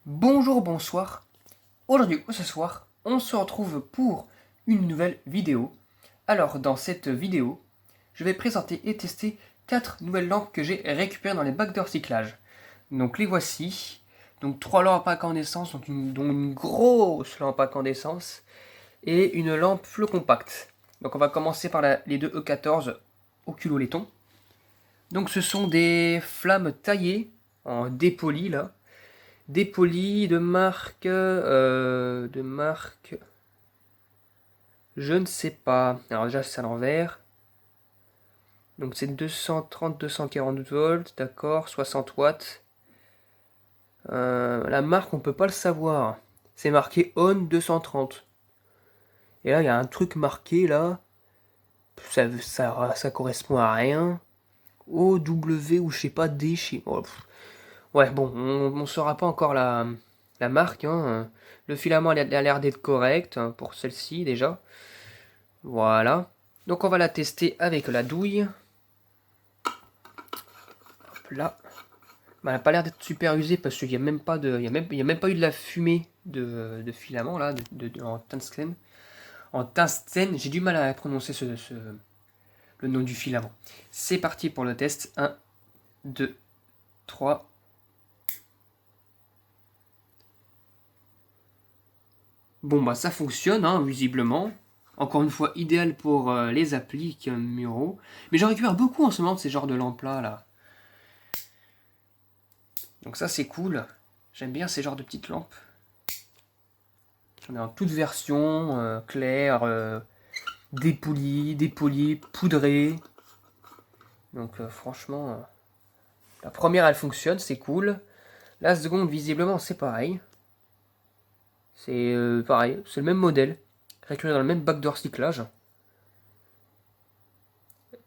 Bonjour, bonsoir. Aujourd'hui ou ce soir, on se retrouve pour une nouvelle vidéo. Alors, dans cette vidéo, je vais présenter et tester 4 nouvelles lampes que j'ai récupérées dans les bacs de recyclage. Donc les voici. Donc 3 lampes à incandescence, dont une grosse lampe à incandescence et une lampe flot compacte. Donc on va commencer par les deux E14 au culot laiton. Donc ce sont des flammes taillées en dépoli là. Dépoli de marque, je ne sais pas. Alors déjà c'est à l'envers. Donc c'est 230-240 volts, d'accord, 60 watts. La marque on peut pas le savoir. C'est marqué on 230. Et là il y a un truc marqué là. Ça correspond à rien. OW ou je sais pas D. Oh, ouais, bon, on ne saura pas encore la marque, hein. Le filament a l'air d'être correct, hein, pour celle-ci déjà. Voilà. Donc on va la tester avec la douille. Hop là. Bah, elle n'a pas l'air d'être super usée parce qu'il n'y a même pas il y a même pas eu de la fumée de filament là, en tungstène. En tungstène, j'ai du mal à prononcer le nom du filament. C'est parti pour le test. 1, 2, 3. Bon bah ça fonctionne, hein, visiblement. Encore une fois, idéal pour les applis muraux. Mais j'en récupère beaucoup en ce moment de ces genres de lampes là. Donc ça c'est cool. J'aime bien ces genres de petites lampes. J'en ai en toute version, claire, dépolie, poudrée. Donc franchement, la première elle fonctionne, c'est cool. La seconde visiblement c'est pareil. C'est pareil, c'est le même modèle. Récupéré dans le même bac de recyclage.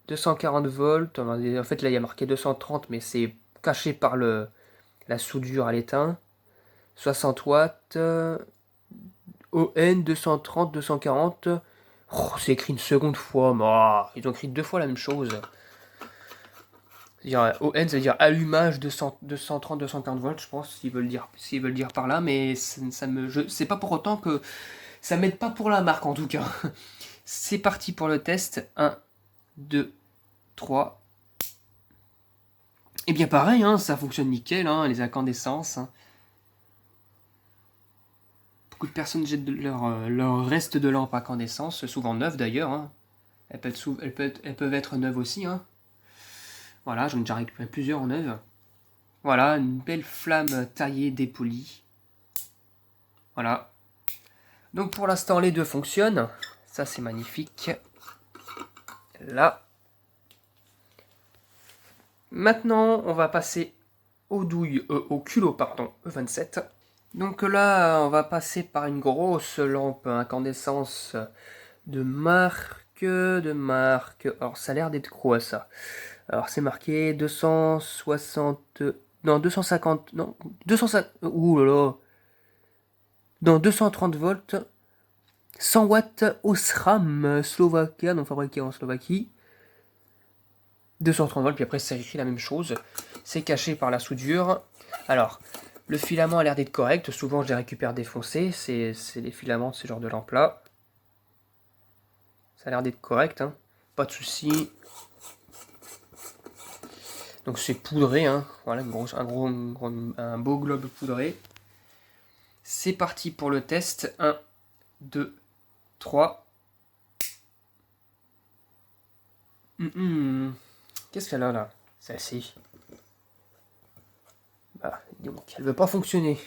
240 volts, en fait là il y a marqué 230 mais c'est caché par la soudure à l'étain. 60 watts, ON 230, 240. Oh, c'est écrit une seconde fois, mais ils ont écrit deux fois la même chose. C'est-à-dire, ON, ça veut dire allumage 230, 240 volts, je pense, s'ils veulent dire par là, mais c'est pas pour autant que ça m'aide pas pour la marque en tout cas. C'est parti pour le test. 1, 2, 3. Et bien pareil, hein, ça fonctionne nickel, hein, les incandescences. Hein. Beaucoup de personnes jettent leur reste de lampe à incandescence, souvent neuves d'ailleurs. Hein. Elles peuvent être neuves aussi. Hein. Voilà, j'en ai déjà récupéré plusieurs en neuves. Voilà, une belle flamme taillée, dépolie. Voilà. Donc pour l'instant, les deux fonctionnent. Ça, c'est magnifique. Là. Maintenant, on va passer au culot, pardon, E27. Donc là, on va passer par une grosse lampe incandescence de marque. Alors, ça a l'air d'être quoi, ça? Alors, c'est marqué 260... Non, 250... Non, 250... Ouh là là. Non, 230 volts. 100 watts Osram Slovakia, donc fabriqué en Slovaquie. 230 volts, puis après, ça écrit la même chose. C'est caché par la soudure. Alors, le filament a l'air d'être correct. Souvent, je les récupère défoncés. C'est les filaments de ce genre de lampe-là. Ça a l'air d'être correct. Hein. Pas de soucis. Donc, c'est poudré. Hein. Voilà, un beau globe poudré. C'est parti pour le test. 1, 2, 3. Qu'est-ce qu'elle a là? Celle-ci. Bah, donc, elle veut pas fonctionner.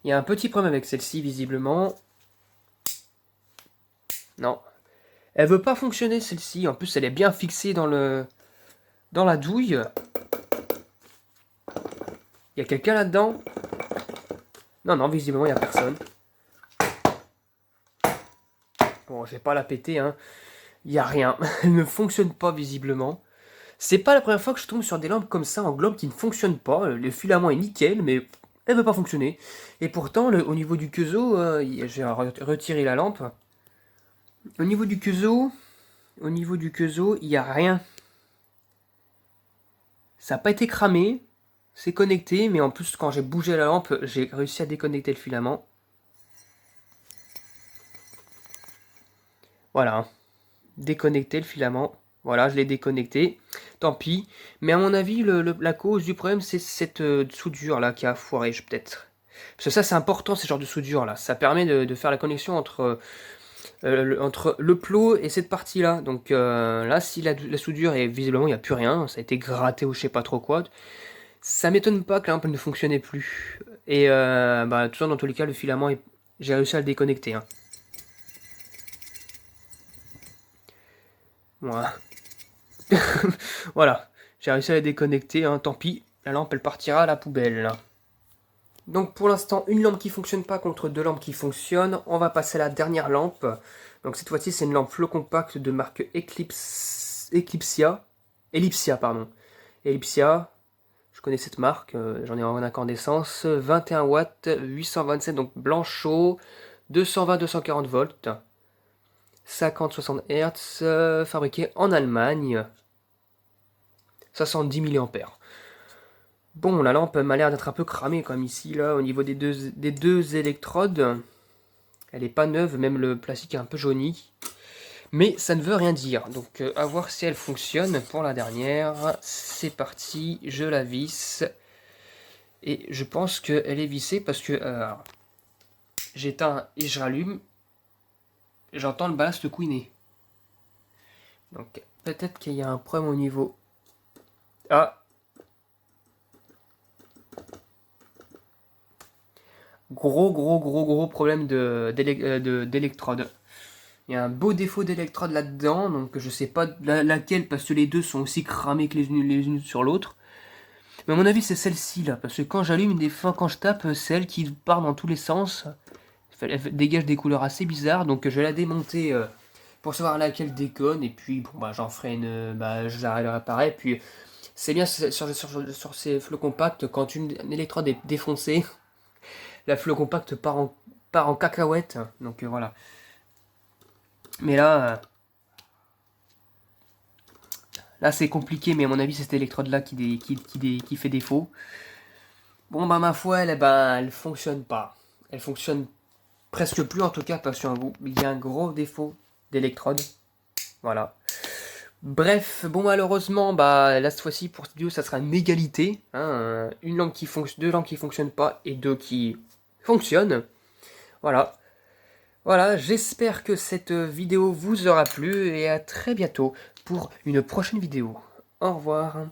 Il y a un petit problème avec celle-ci, visiblement. Non. Elle veut pas fonctionner, celle-ci. En plus, elle est bien fixée dans la douille. Il y a quelqu'un là-dedans? Non, non, visiblement, il n'y a personne. Bon, je vais pas la péter, hein. Il n'y a rien. Elle ne fonctionne pas, visiblement. C'est pas la première fois que je tombe sur des lampes comme ça, en globe, qui ne fonctionnent pas. Le filament est nickel, mais elle veut pas fonctionner. Et pourtant, au niveau du Quezo, j'ai retiré la lampe. Au niveau du Quezo, il n'y a rien. Ça n'a pas été cramé, c'est connecté, mais en plus quand j'ai bougé la lampe, j'ai réussi à déconnecter le filament. Voilà, hein. Déconnecter le filament. Voilà, je l'ai déconnecté. Tant pis. Mais à mon avis, la cause du problème, c'est cette soudure là qui a foiré, peut-être. Parce que ça, c'est important, ces genres de soudure là. Ça permet de faire la connexion entre le plot et cette partie là. Donc là, si la soudure est visiblement, il n'y a plus rien. Ça a été gratté ou je sais pas trop quoi. Ça m'étonne pas que la lampe ne fonctionnait plus. Et bah, tout ça, dans tous les cas, le filament, j'ai réussi à le déconnecter, hein. Voilà. Voilà, j'ai réussi à la déconnecter, hein, tant pis, la lampe elle partira à la poubelle. Donc pour l'instant, une lampe qui fonctionne pas contre deux lampes qui fonctionnent. On va passer à la dernière lampe. Donc cette fois-ci, c'est une lampe flow compact de marque Ellipsia, pardon. Ellipsia, je connais cette marque, j'en ai en incandescence. 21 watts, 827, donc blanc chaud, 220-240 volts, 50-60 Hz, fabriqué en Allemagne. 70 mA. Bon, la lampe m'a l'air d'être un peu cramée comme ici, là, au niveau des deux électrodes. Elle est pas neuve, même le plastique est un peu jauni. Mais ça ne veut rien dire. Donc, à voir si elle fonctionne pour la dernière. C'est parti, je la visse. Et je pense qu'elle est vissée parce que j'éteins et je rallume. J'entends le ballast couiner. Donc, peut-être qu'il y a un problème au niveau... Ah, gros problème d'électrode. Il y a un beau défaut d'électrode là-dedans, donc je sais pas laquelle, parce que les deux sont aussi cramés que les unes sur l'autre. Mais à mon avis, c'est celle-ci là, parce que quand j'allume quand je tape, c'est elle qui part dans tous les sens. Elle dégage des couleurs assez bizarres, donc je vais la démonter pour savoir laquelle déconne, et puis bon, bah, j'en ferai une. Bah, je la réparerai, puis c'est bien sur ces flots compacts, quand une électrode est défoncée, la flow compact part en cacahuète, donc voilà. Mais là c'est compliqué, mais à mon avis c'est cette électrode là qui fait défaut. Bon bah ma foi, elle fonctionne pas. Elle fonctionne presque plus en tout cas parce qu'il y a un gros défaut d'électrode. Voilà. Bref, bon malheureusement, bah là cette fois-ci pour cette vidéo ça sera une égalité. Hein, deux lampes qui fonctionnent pas et deux qui fonctionnent. Voilà. Voilà, j'espère que cette vidéo vous aura plu et à très bientôt pour une prochaine vidéo. Au revoir.